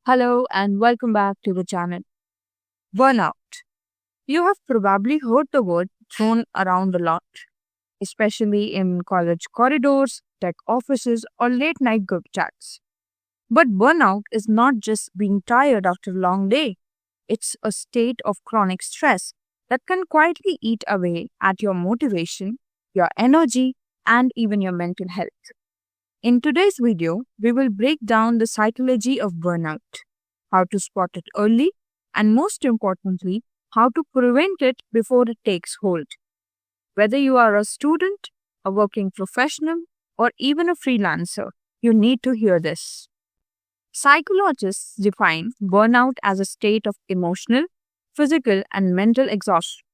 Hello and welcome back to the channel. Burnout. You have probably heard the word thrown around a lot, especially in college corridors, tech offices, or late night group chats. But burnout is not just being tired after a long day, it's a state of chronic stress that can quietly eat away at your motivation, your energy, and even your mental health. In today's video, we will break down the psychology of burnout, how to spot it early, and most importantly, how to prevent it before it takes hold. Whether you are a student, a working professional, or even a freelancer, you need to hear this. Psychologists define burnout as a state of emotional, physical, and mental exhaustion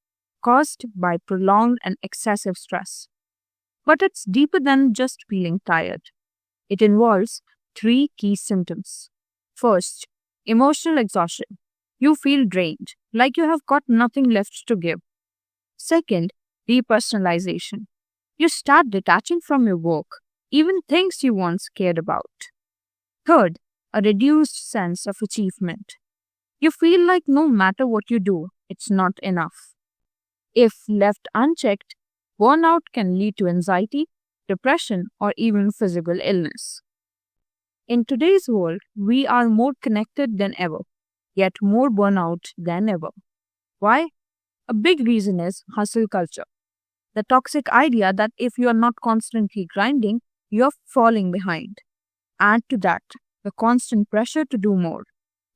caused by prolonged and excessive stress. But it's deeper than just feeling tired. It involves three key symptoms. First, emotional exhaustion. You feel drained, like you have got nothing left to give. Second, depersonalization. You start detaching from your work, even things you once cared about. Third, a reduced sense of achievement. You feel like no matter what you do, it's not enough. If left unchecked, burnout can lead to anxiety, depression, or even physical illness. In today's world, we are more connected than ever, yet more burnout than ever. Why? A big reason is hustle culture. The toxic idea that if you are not constantly grinding, you're falling behind. Add to that the constant pressure to do more,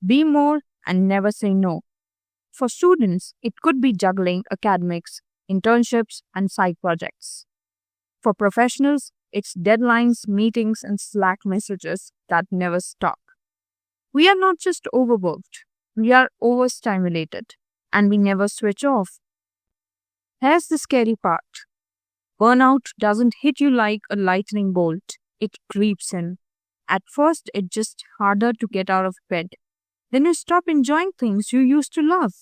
be more, and never say no. For students, it could be juggling academics, internships, and side projects. For professionals, it's deadlines, meetings, and Slack messages that never stop. We are not just overworked, we are overstimulated, and we never switch off. Here's the scary part. Burnout doesn't hit you like a lightning bolt, it creeps in. At first, it's just harder to get out of bed. Then you stop enjoying things you used to love.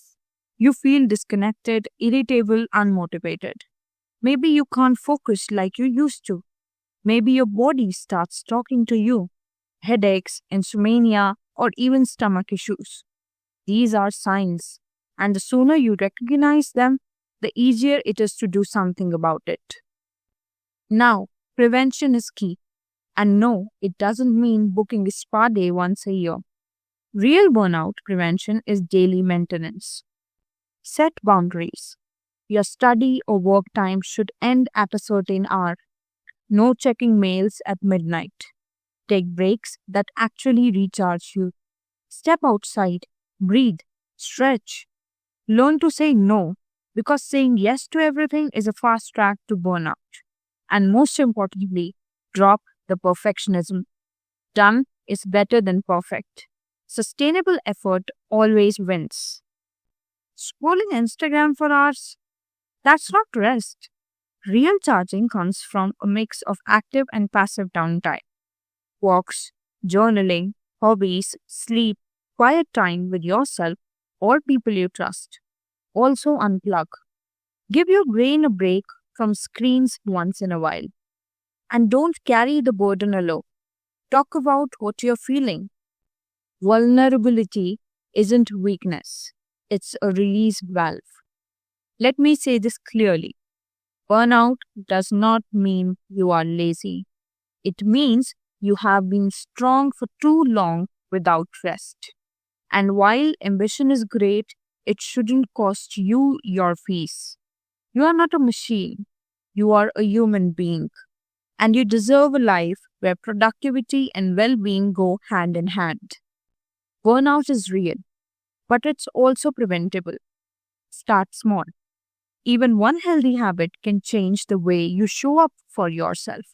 You feel disconnected, irritable, unmotivated. Maybe you can't focus like you used to. Maybe your body starts talking to you. Headaches, insomnia, or even stomach issues. These are signs, and the sooner you recognize them, the easier it is to do something about it. Now, prevention is key. And no, it doesn't mean booking a spa day once a year. Real burnout prevention is daily maintenance. Set boundaries. Your study or work time should end at a certain hour. No checking mails at midnight. Take breaks that actually recharge you. Step outside, breathe, stretch. Learn to say no, because saying yes to everything is a fast track to burnout. And most importantly, drop the perfectionism. Done is better than perfect. Sustainable effort always wins. Scrolling Instagram for hours? That's not rest. Real charging comes from a mix of active and passive downtime. Walks, journaling, hobbies, sleep, quiet time with yourself or people you trust. Also unplug. Give your brain a break from screens once in a while. And don't carry the burden alone. Talk about what you're feeling. Vulnerability isn't weakness, it's a release valve. Let me say this clearly. Burnout does not mean you are lazy. It means you have been strong for too long without rest. And while ambition is great, it shouldn't cost you your peace. You are not a machine. You are a human being. And you deserve a life where productivity and well being go hand in hand. Burnout is real, but it's also preventable. Start small. Even one healthy habit can change the way you show up for yourself.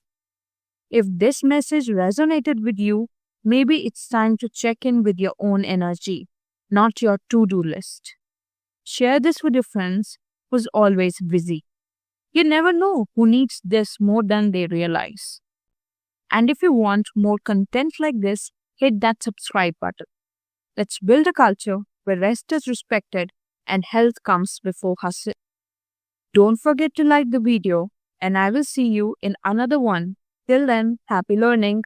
If this message resonated with you, maybe it's time to check in with your own energy, not your to do list. Share this with your friends who's always busy. You never know who needs this more than they realize. And if you want more content like this, hit that subscribe button. Let's build a culture where rest is respected and health comes before hustle. Don't forget to like the video, and I will see you in another one. Till then, happy learning.